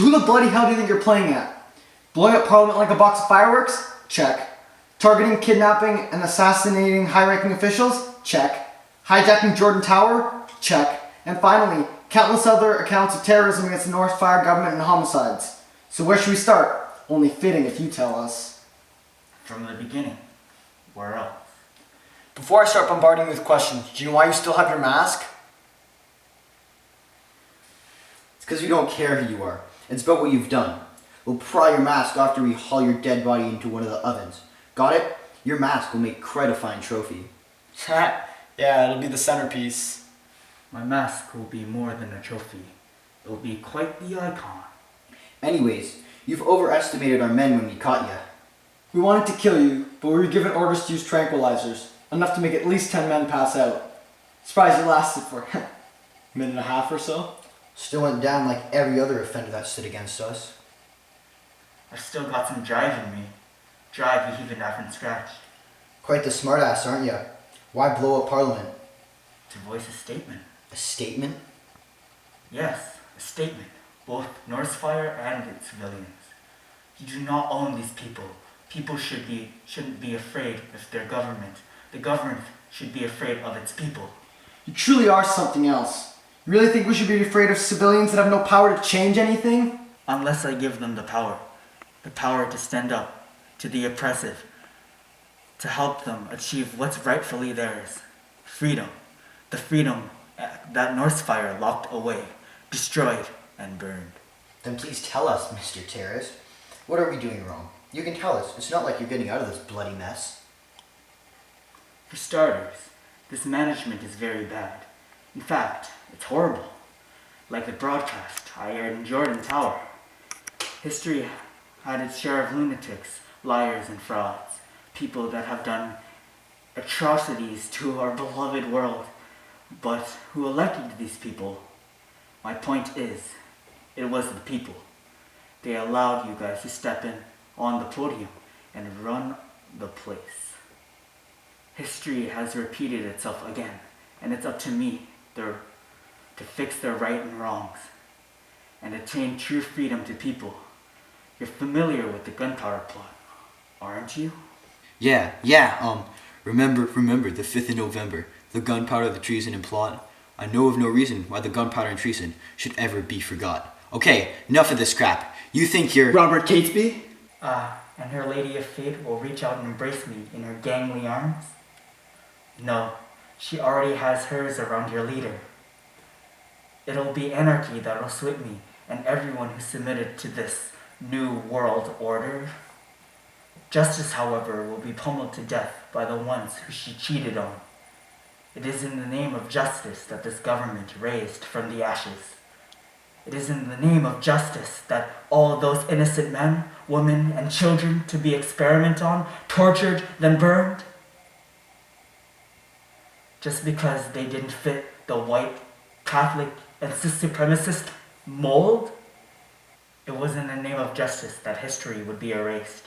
So who the bloody hell do you think you're playing at? Blowing up Parliament like a box of fireworks? Check. Targeting, kidnapping, and assassinating high-ranking officials? Check. Hijacking Jordan Tower? Check. And finally, countless other accounts of terrorism against the Northfire government and homicides. So where should we start? Only fitting if you tell us. From the beginning. Where else? Before I start bombarding you with questions, do you know why you still have your mask? It's because we don't care who you are. It's about what you've done. We'll pry your mask after we haul your dead body into one of the ovens. Got it? Your mask will make quite a fine trophy. Yeah, it'll be the centerpiece. My mask will be more than a trophy. It will be quite the icon. Anyways, you've overestimated our men when we caught you. We wanted to kill you, but we were given orders to use tranquilizers. Enough to make at least 10 men pass out. Surprised it lasted for a minute and a half or so. Still went down like every other offender that stood against us. I've still got some drive in me. Drive we even haven't scratched. Quite the smartass, aren't you? Why blow up Parliament? To voice a statement. A statement? Yes, a statement. Both Northfire and its civilians. You do not own these people. People shouldn't be afraid of their government. The government should be afraid of its people. You truly are something else. You really think we should be afraid of civilians that have no power to change anything? Unless I give them the power. The power to stand up to the oppressive. To help them achieve what's rightfully theirs. Freedom. The freedom that Northfire locked away, destroyed, and burned. Then please tell us, Mr. Terrace. What are we doing wrong? You can tell us. It's not like you're getting out of this bloody mess. For starters, this management is very bad. In fact, it's horrible. Like the broadcast I aired in Jordan Tower. History had its share of lunatics, liars, and frauds. People that have done atrocities to our beloved world. But who elected these people? My point is, it was the people. They allowed you guys to step in on the podium and run the place. History has repeated itself again, and it's up to me to fix their right and wrongs, and attain true freedom to people. You're familiar with the gunpowder plot, aren't you? Yeah, remember the 5th of November, the gunpowder, the treason, and plot. I know of no reason why the gunpowder and treason should ever be forgot. Okay, enough of this crap. You think you're... Robert Catesby? And her Lady of Fate will reach out and embrace me in her gangly arms? No, she already has hers around your leader. It'll be anarchy that'll sweep me and everyone who submitted to this new world order. Justice, however, will be pummeled to death by the ones who she cheated on. It is in the name of justice that this government raised from the ashes. It is in the name of justice that all those innocent men, women, and children to be experimented on, tortured, then burned. Just because they didn't fit the white, Catholic, and supremacist mold? It was in the name of justice that history would be erased.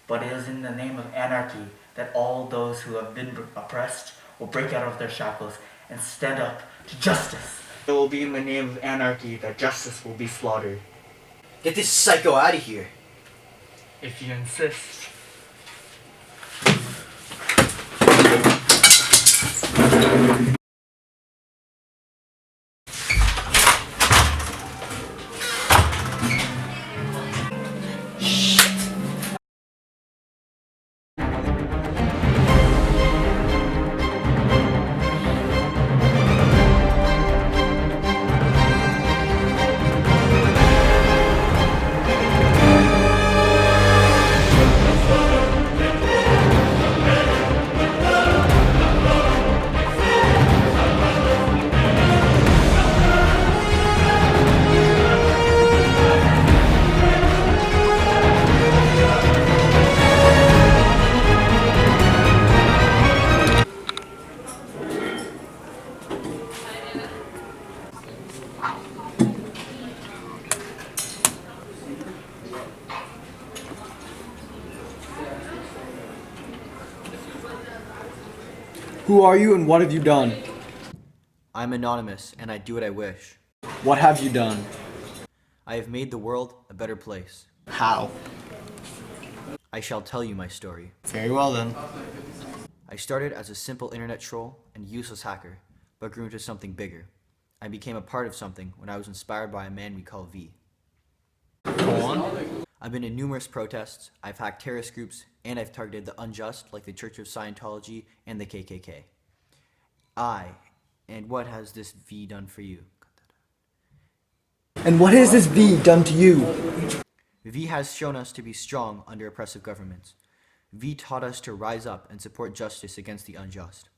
But it is in the name of anarchy that all those who have been oppressed will break out of their shackles and stand up to justice. It will be in the name of anarchy that justice will be slaughtered. Get this psycho out of here. If you insist. Who are you and what have you done? I'm anonymous, and I do what I wish. What have you done? I have made the world a better place. How? I shall tell you my story. Very well then. I started as a simple internet troll and useless hacker, but grew into something bigger. I became a part of something when I was inspired by a man we call V. Go on. I've been in numerous protests, I've hacked terrorist groups, and I've targeted the unjust like the Church of Scientology and the KKK. And what has this V done for you? And what has this V done to you? V has shown us to be strong under oppressive governments. V taught us to rise up and support justice against the unjust.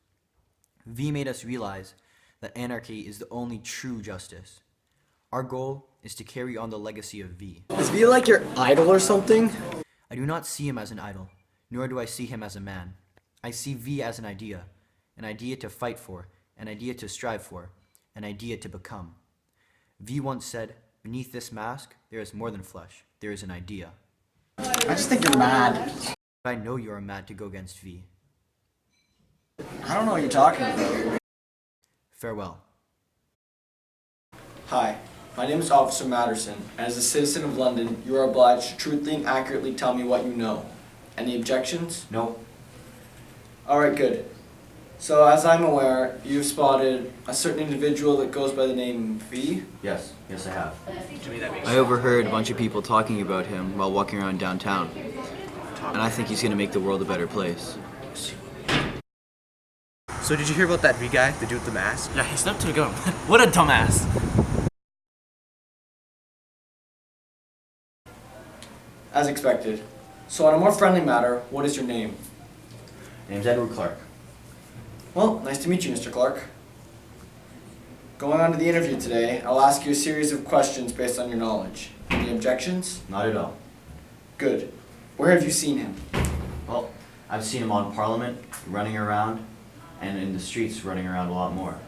V made us realize that anarchy is the only true justice. Our goal is to carry on the legacy of V. Is V like your idol or something? I do not see him as an idol, nor do I see him as a man. I see V as an idea to fight for, an idea to strive for, an idea to become. V once said, "Beneath this mask, there is more than flesh. There is an idea." I just think you're mad. But I know you are mad to go against V. I don't know what you're talking about. Farewell. Hi, my name is Officer Matterson, and as a citizen of London, you are obliged to truthfully and accurately tell me what you know. Any objections? No. Alright, good. So, as I'm aware, you've spotted a certain individual that goes by the name V. Yes I have. I overheard a bunch of people talking about him while walking around downtown. And I think he's going to make the world a better place. So did you hear about that V guy, the dude with the mask? Yeah, he stepped to the gun. What a dumbass. As expected. So, on a more friendly matter, what is your name? Name's Edward Clark. Well, nice to meet you, Mr. Clark. Going on to the interview today, I'll ask you a series of questions based on your knowledge. Any objections? Not at all. Good. Where have you seen him? Well, I've seen him on Parliament, running around, and in the streets running around a lot more.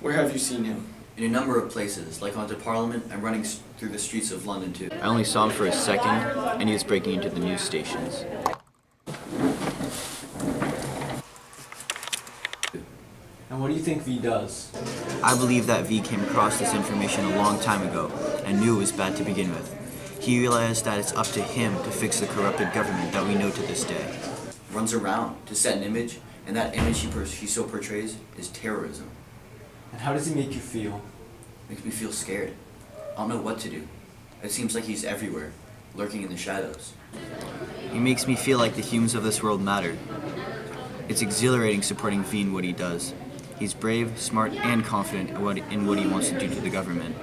Where have you seen him? In a number of places, like onto Parliament and running through the streets of London too. I only saw him for a second, and he was breaking into the news stations. And what do you think V does? I believe that V came across this information a long time ago and knew it was bad to begin with. He realized that it's up to him to fix the corrupted government that we know to this day. Runs around to set an image, and that image he so portrays is terrorism. And how does he make you feel? Makes me feel scared. I don't know what to do. It seems like he's everywhere, lurking in the shadows. He makes me feel like the humans of this world matter. It's exhilarating supporting V in what he does. He's brave, smart, and confident in what he wants to do to the government.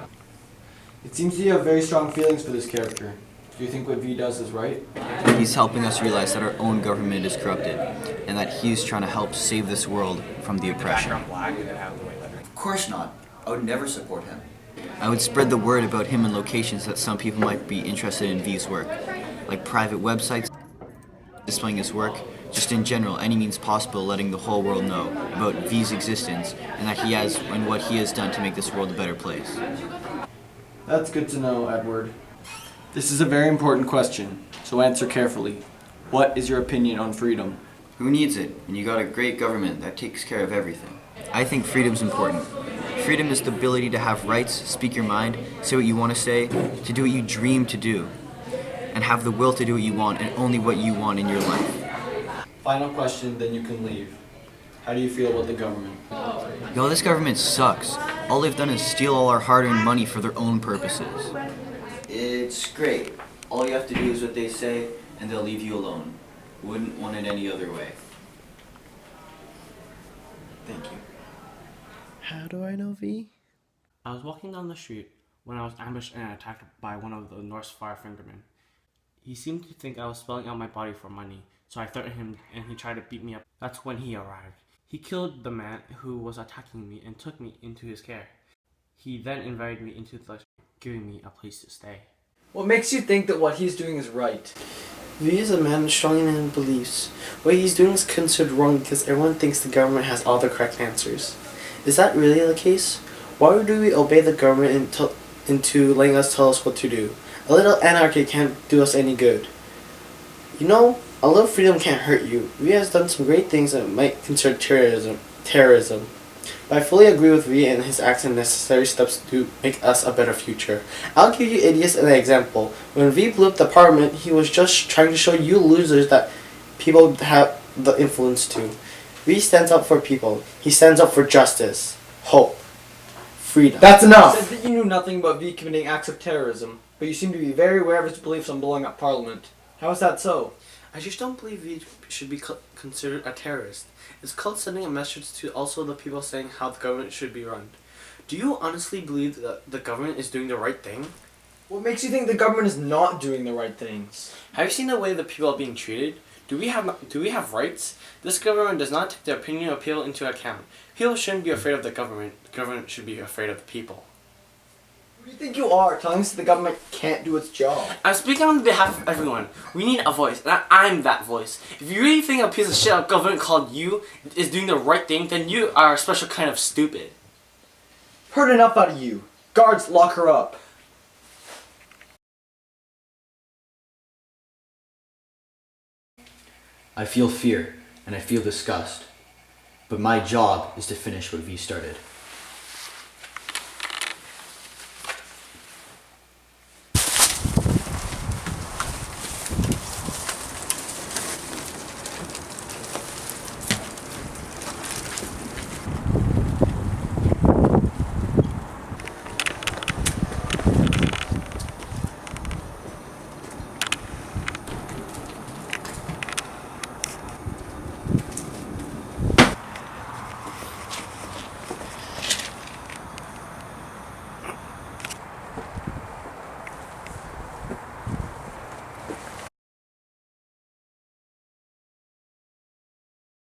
It seems you have very strong feelings for this character. Do you think what V does is right? He's helping us realize that our own government is corrupted, and that he's trying to help save this world from the oppression. Of course not. I would never support him. I would spread the word about him in locations that some people might be interested in V's work, like private websites, displaying his work, just in general, any means possible letting the whole world know about V's existence and what he has done to make this world a better place. That's good to know, Edward. This is a very important question, so answer carefully. What is your opinion on freedom? Who needs it when you got a great government that takes care of everything? I think freedom's important. Freedom is the ability to have rights, speak your mind, say what you want to say, to do what you dream to do, and have the will to do what you want and only what you want in your life. Final question, then you can leave. How do you feel about the government? Yo, this government sucks. All they've done is steal all our hard-earned money for their own purposes. It's great. All you have to do is what they say, and they'll leave you alone. Wouldn't want it any other way. Thank you. How do I know V? I was walking down the street when I was ambushed and attacked by one of the Norse firefingermen. He seemed to think I was spelling out my body for money, so I threatened him and he tried to beat me up. That's when he arrived. He killed the man who was attacking me and took me into his care. He then invited me into the giving me a place to stay. What makes you think that what he's doing is right? V is a man strong in his beliefs. What he's doing is considered wrong because everyone thinks the government has all the correct answers. Is that really the case? Why do we obey the government into letting us tell us what to do? A little anarchy can't do us any good. You know, a little freedom can't hurt you. V has done some great things that might consider terrorism. I fully agree with V and his acts and necessary steps to make us a better future. I'll give you idiots an example. When V blew up the parliament, he was just trying to show you losers that people have the influence too. V stands up for people. He stands up for justice, hope, freedom. That's enough! You said that you knew nothing about V committing acts of terrorism, but you seem to be very aware of his beliefs on blowing up Parliament. How is that so? I just don't believe V should be considered a terrorist. Is cult sending a message to also the people saying how the government should be run? Do you honestly believe that the government is doing the right thing? What makes you think the government is not doing the right things? Have you seen the way the people are being treated? Do we have rights? This government does not take the opinion of people into account. People shouldn't be afraid of the government. The government should be afraid of the people. Who do you think you are, telling us the government can't do its job? I'm speaking on behalf of everyone. We need a voice, and I'm that voice. If you really think a piece of shit of government called you is doing the right thing, then you are a special kind of stupid. Heard enough out of you. Guards, lock her up. I feel fear and I feel disgust. But my job is to finish what V started.